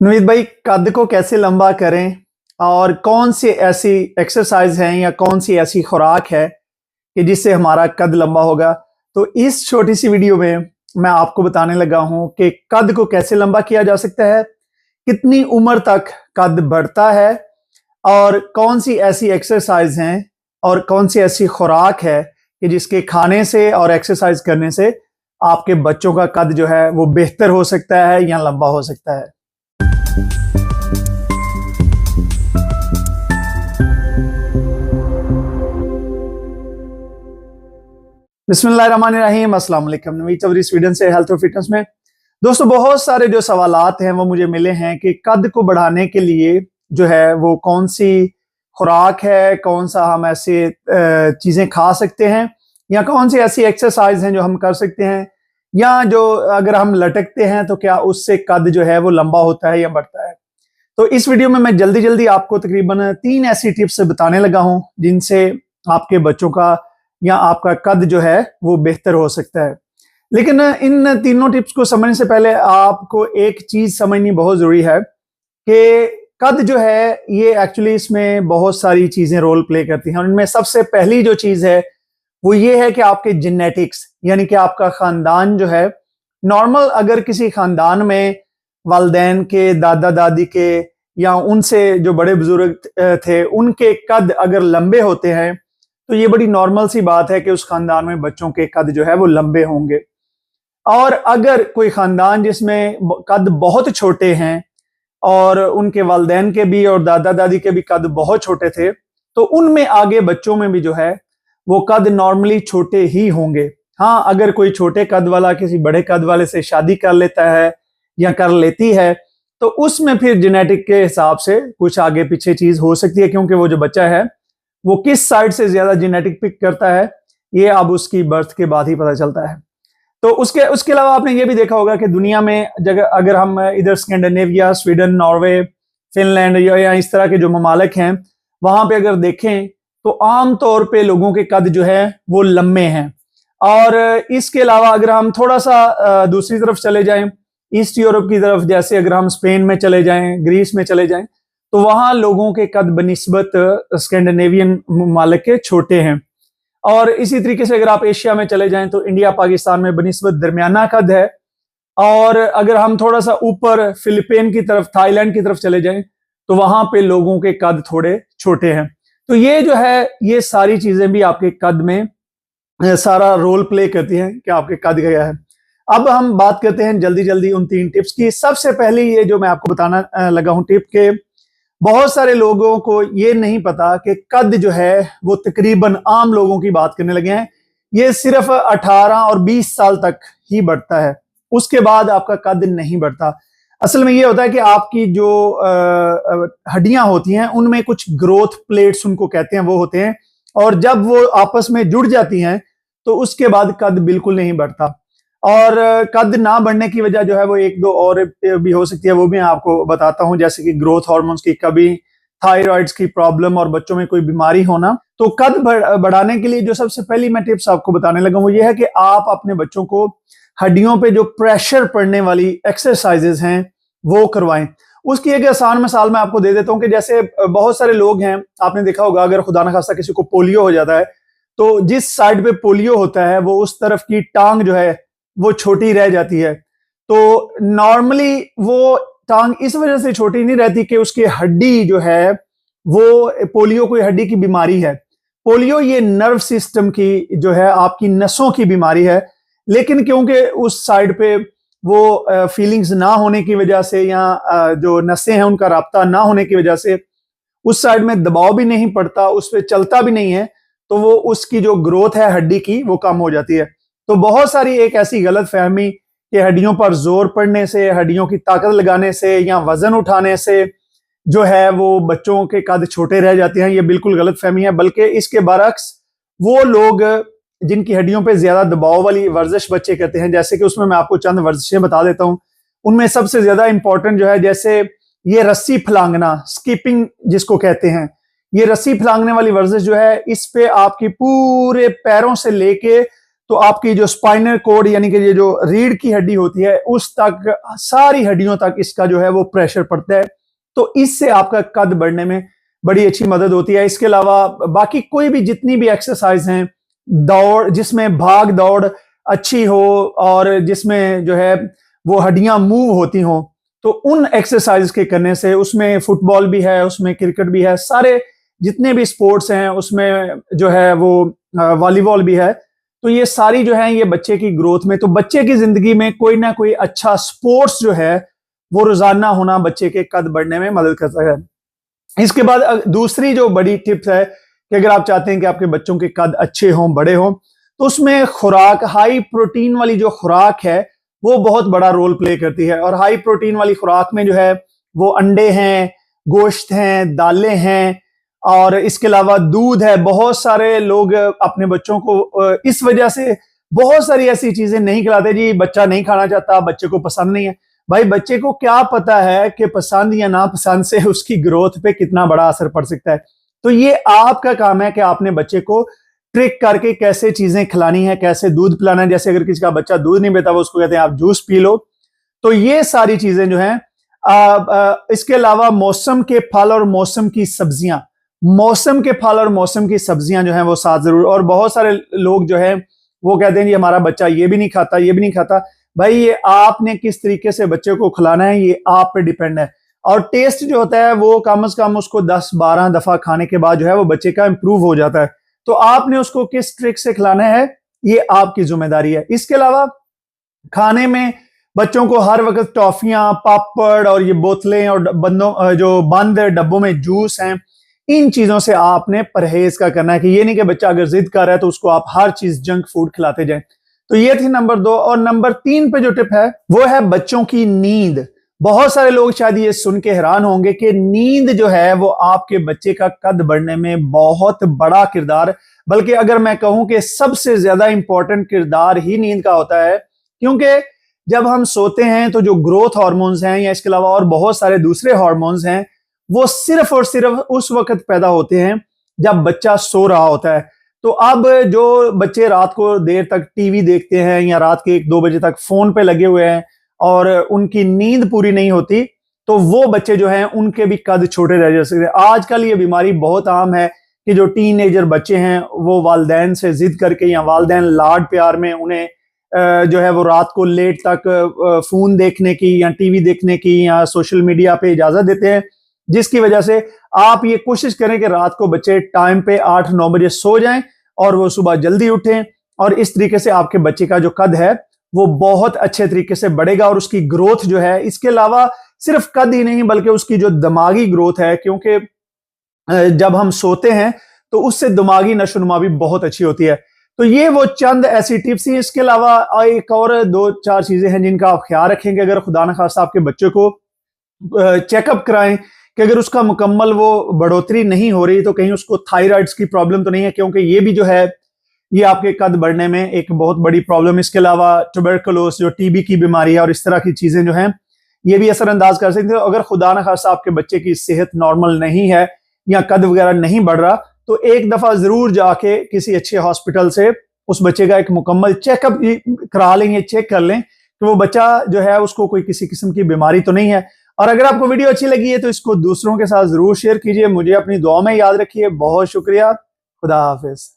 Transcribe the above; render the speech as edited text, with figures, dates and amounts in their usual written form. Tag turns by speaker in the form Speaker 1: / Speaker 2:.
Speaker 1: नवीद भाई, कद को कैसे लंबा करें और कौन सी ऐसी एक्सरसाइज है या कौन सी ऐसी खुराक है कि जिससे हमारा कद लंबा होगा। तो इस छोटी सी वीडियो में मैं आपको बताने लगा हूं कि कद को कैसे लंबा किया जा सकता है, कितनी उम्र तक कद बढ़ता है और कौन सी ऐसी एक्सरसाइज हैं और कौन सी ऐसी खुराक है कि जिसके खाने से और एक्सरसाइज करने से आपके बच्चों का कद जो है वो बेहतर हो सकता है या लंबा हो सकता है। बिस्मिल्लाहिर्रहमानिर्रहीम, अस्सलाम वालेकुम। नवीद चौधरी स्वीडन से हेल्थ और फिटनेस में। दोस्तों, बहुत सारे जो सवालात हैं वो मुझे मिले हैं कि कद को बढ़ाने के लिए जो है वो कौन सी खुराक है, कौन सा हम ऐसे चीज़ें खा सकते हैं या कौन सी ऐसी एक्सरसाइज हैं जो हम कर सकते हैं, या जो अगर हम लटकते हैं तो क्या उससे कद जो है वो लंबा होता है या बढ़ता है। तो इस वीडियो में मैं जल्दी जल्दी आपको तकरीबन 3 ऐसी टिप्स बताने लगा हूं जिनसे आपके बच्चों का या आपका कद जो है वो बेहतर हो सकता है। लेकिन इन तीनों टिप्स को समझने से पहले आपको एक चीज समझनी बहुत जरूरी है कि कद जो है ये एक्चुअली इसमें बहुत सारी चीजें रोल प्ले करती हैं और इनमें सबसे पहली जो चीज है वो ये है कि आपके जेनेटिक्स, यानी कि आपका खानदान जो है। नॉर्मल अगर किसी खानदान में वालदैन के, दादा दादी के या उनसे जो बड़े बुजुर्ग थे उनके कद अगर लंबे होते हैं तो ये बड़ी नॉर्मल सी बात है कि उस खानदान में बच्चों के कद जो है वो लंबे होंगे। और अगर कोई खानदान जिसमें कद बहुत छोटे हैं और उनके वालदैन के भी और दादा दादी के भी कद बहुत छोटे थे तो उनमें आगे बच्चों में भी जो है वो कद नॉर्मली छोटे ही होंगे। हाँ, अगर कोई छोटे कद वाला किसी बड़े कद वाले से शादी कर लेता है या कर लेती है तो उसमें फिर जेनेटिक के हिसाब से कुछ आगे पीछे चीज हो सकती है, क्योंकि वो जो बच्चा है वो किस साइड से ज्यादा जेनेटिक पिक करता है ये अब उसकी बर्थ के बाद ही पता चलता है। तो उसके अलावा आपने ये भी देखा होगा कि दुनिया में जगह अगर हम इधर स्कैंडिनेविया, स्वीडन, नॉर्वे, फिनलैंड या इस तरह के जो ममालिक हैं वहां पे अगर देखें तो आम तौर पे लोगों के कद जो है वो लंबे हैं। और इसके अलावा अगर हम थोड़ा सा दूसरी तरफ चले जाएं, ईस्ट यूरोप की तरफ, जैसे अगर हम स्पेन में चले जाएं, ग्रीस में चले जाएं, तो वहां लोगों के कद बनिस्बत स्कैंडिनेवियन ममालिक के छोटे हैं। और इसी तरीके से अगर आप एशिया में चले जाएं तो इंडिया पाकिस्तान में बनिस्बत दरमियाना कद है। और अगर हम थोड़ा सा ऊपर फिलीपीन की तरफ, थाईलैंड की तरफ चले जाएं तो वहां पे लोगों के कद थोड़े छोटे हैं। तो ये जो है ये सारी चीजें भी आपके कद में सारा रोल प्ले करती हैं कि आपके कद क्या है। अब हम बात करते हैं जल्दी जल्दी उन 3 टिप्स की। सबसे पहले ये जो मैं आपको बताना लगा हूं टिप के, बहुत सारे लोगों को ये नहीं पता कि कद जो है वो तकरीबन, आम लोगों की बात करने लगे हैं, ये सिर्फ 18 और 20 साल तक ही बढ़ता है, उसके बाद आपका कद नहीं बढ़ता। असल में ये होता है कि आपकी जो हड्डियां होती हैं उनमें कुछ ग्रोथ प्लेट्स उनको कहते हैं वो होते हैं, और जब वो आपस में जुड़ जाती हैं तो उसके बाद कद बिल्कुल नहीं बढ़ता। और कद ना बढ़ने की वजह जो है वो 1-2 और भी हो सकती है, वो भी मैं आपको बताता हूं, जैसे कि ग्रोथ हार्मोन्स की कमी, थायराइड्स की प्रॉब्लम और बच्चों में कोई बीमारी होना। तो कद बढ़ाने के लिए जो सबसे पहली मैं टिप्स आपको बताने लगा वो ये है कि आप अपने बच्चों को हड्डियों पे जो प्रेशर पड़ने वाली एक्सरसाइजेज हैं वो करवाएं। उसकी एक आसान मिसाल मैं आपको दे देता हूं कि जैसे बहुत सारे लोग हैं, आपने देखा होगा अगर खुदा न खास्ता किसी को पोलियो हो जाता है तो जिस साइड पे पोलियो होता है वो उस तरफ की टांग जो है वो छोटी रह जाती है। तो नॉर्मली वो टांग इस वजह से छोटी नहीं रहती कि उसकी हड्डी जो है वो, पोलियो कोई हड्डी की बीमारी है, पोलियो ये नर्व सिस्टम की जो है आपकी नसों की बीमारी है। लेकिन क्योंकि उस साइड पे वो फीलिंग्स ना होने की वजह से या जो नसें हैं उनका राब्ता ना होने की वजह से उस साइड में दबाव भी नहीं पड़ता, उस पर चलता भी नहीं है, तो वो उसकी जो ग्रोथ है हड्डी की वो कम हो जाती है। तो बहुत सारी एक ऐसी गलत फहमी कि हड्डियों पर जोर पड़ने से, हड्डियों की ताकत लगाने से या वजन उठाने से जो है वो बच्चों के कद छोटे रह जाते हैं, ये बिल्कुल गलत फहमी है। बल्कि इसके बरक्स वो लोग जिनकी हड्डियों पे ज्यादा दबाव वाली वर्जिश बच्चे करते हैं, जैसे कि उसमें मैं आपको चंद वर्जिशें बता देता हूं। उनमें सबसे ज्यादा इंपॉर्टेंट जो है, जैसे ये रस्सी फलांगना, स्कीपिंग जिसको कहते हैं, ये रस्सी फलांगने वाली वर्जिश जो है इस पे आपकी पूरे पैरों से लेके तो आपकी जो स्पाइनल कोड यानी कि ये जो रीढ़ की हड्डी होती है उस तक, सारी हड्डियों तक इसका जो है वो प्रेशर पड़ता है। तो इससे आपका कद बढ़ने में बड़ी अच्छी मदद होती है। इसके अलावा बाकी कोई भी जितनी भी एक्सरसाइज हैं, दौड़ जिसमें भाग दौड़ अच्छी हो और जिसमें जो है वो हड्डियां मूव होती हों, तो उन एक्सरसाइज के करने से, उसमें फुटबॉल भी है, उसमें क्रिकेट भी है, सारे जितने भी स्पोर्ट्स हैं उसमें जो है वो वॉलीबॉल भी है, तो ये सारी जो है ये बच्चे की ग्रोथ में, तो बच्चे की जिंदगी में कोई ना कोई अच्छा स्पोर्ट्स जो है वो रोजाना होना बच्चे के कद बढ़ने में मदद करता है। इसके बाद दूसरी जो बड़ी टिप्स है कि अगर आप चाहते हैं कि आपके बच्चों के कद अच्छे हों, बड़े हों, तो उसमें खुराक, हाई प्रोटीन वाली जो खुराक है वो बहुत बड़ा रोल प्ले करती है। और हाई प्रोटीन वाली खुराक में जो है वो अंडे हैं, गोश्त हैं, दालें हैं और इसके अलावा दूध है। बहुत सारे लोग अपने बच्चों को इस वजह से बहुत सारी ऐसी चीजें नहीं खिलाते, जी बच्चा नहीं खाना चाहता, बच्चे को पसंद नहीं है। भाई बच्चे को क्या पता है कि पसंद या ना पसंद से उसकी ग्रोथ पे कितना बड़ा असर पड़ सकता है। तो ये आपका काम है कि आपने बच्चे को ट्रिक करके कैसे चीजें खिलानी है, कैसे दूध पिलाना है। जैसे अगर किसी का बच्चा दूध नहीं पीता, वो उसको कहते हैं आप जूस पी लो। तो ये सारी चीजें जो हैं, इसके अलावा मौसम के फल और मौसम की सब्जियां, मौसम के फल और मौसम की सब्जियां जो हैं वो साथ जरूर। और बहुत सारे लोग जो है वो कहते हैं जी हमारा बच्चा ये भी नहीं खाता, ये भी नहीं खाता। भाई ये आपने किस तरीके से बच्चे को खिलाना है ये आप पे डिपेंड है। और टेस्ट जो होता है वो कम से कम उसको 10-12 दफा खाने के बाद जो है वो बच्चे का इंप्रूव हो जाता है। तो आपने उसको किस ट्रिक से खिलाना है ये आपकी जिम्मेदारी है। इसके अलावा खाने में बच्चों को हर वक्त टॉफियां, पापड़ और ये बोतलें और बंदों जो बंद डब्बों में जूस हैं, इन चीजों से आपने परहेज का करना है। कि ये नहीं कि बच्चा अगर जिद कर रहा है तो उसको आप हर चीज जंक फूड खिलाते जाएं। तो ये थी नंबर 2। और नंबर 3 पे जो टिप है वो है बच्चों की नींद। बहुत सारे लोग शायद ये सुन के हैरान होंगे कि नींद जो है वो आपके बच्चे का कद बढ़ने में बहुत बड़ा किरदार, बल्कि अगर मैं कहूं कि सबसे ज्यादा इंपॉर्टेंट किरदार ही नींद का होता है। क्योंकि जब हम सोते हैं तो जो ग्रोथ हार्मोन्स हैं या इसके अलावा और बहुत सारे दूसरे हार्मोन्स हैं वो सिर्फ और सिर्फ उस वक्त पैदा होते हैं जब बच्चा सो रहा होता है। तो अब जो बच्चे रात को देर तक टीवी देखते हैं या रात के 1-2 बजे तक फोन पे लगे हुए हैं और उनकी नींद पूरी नहीं होती, तो वो बच्चे जो हैं उनके भी कद छोटे रह जा सकते हैं। आजकल ये बीमारी बहुत आम है कि जो टीनेजर बच्चे हैं वो वालिदैन से जिद करके या वालिदैन लाड प्यार में उन्हें जो है वो रात को लेट तक फोन देखने की या टीवी देखने की या सोशल मीडिया पे इजाजत देते हैं, जिसकी वजह से आप ये कोशिश करें कि रात को बच्चे टाइम पे 8-9 बजे सो जाएं और वो सुबह जल्दी उठें। और इस तरीके से आपके बच्चे का जो कद है वो बहुत अच्छे तरीके से बढ़ेगा और उसकी ग्रोथ जो है, इसके अलावा सिर्फ कद ही नहीं बल्कि उसकी जो दिमागी ग्रोथ है, क्योंकि जब हम सोते हैं तो उससे दिमागी नशोनुमा भी बहुत अच्छी होती है। तो ये वो चंद ऐसी टिप्स हैं। इसके अलावा एक और 2-4 चीजें हैं जिनका आप ख्याल रखेंगे। अगर खुदा न खास्ता आपके बच्चे को चेकअप कराएं कि अगर उसका मुकम्मल वो बढ़ोतरी नहीं हो रही तो कहीं उसको थायराइड्स की प्रॉब्लम तो नहीं है, क्योंकि ये भी जो है ये आपके कद बढ़ने में एक बहुत बड़ी प्रॉब्लम। इसके अलावा ट्यूबरकुलोस जो टीबी की बीमारी है और इस तरह की चीजें जो हैं ये भी असरअंदाज कर सकते हैं। अगर खुदा न खास्ता आपके बच्चे की सेहत नॉर्मल नहीं है या कद वगैरह नहीं बढ़ रहा तो एक दफा जरूर जाके किसी अच्छे हॉस्पिटल से उस बच्चे का एक मुकम्मल चेकअप करा लें, चेक कर लें कि वो बच्चा जो है उसको कोई किसी किस्म की बीमारी तो नहीं है। और अगर आपको वीडियो अच्छी लगी है तो इसको दूसरों के साथ जरूर शेयर कीजिए। मुझे अपनी दुआ में याद रखिए। बहुत शुक्रिया। खुदा हाफिज।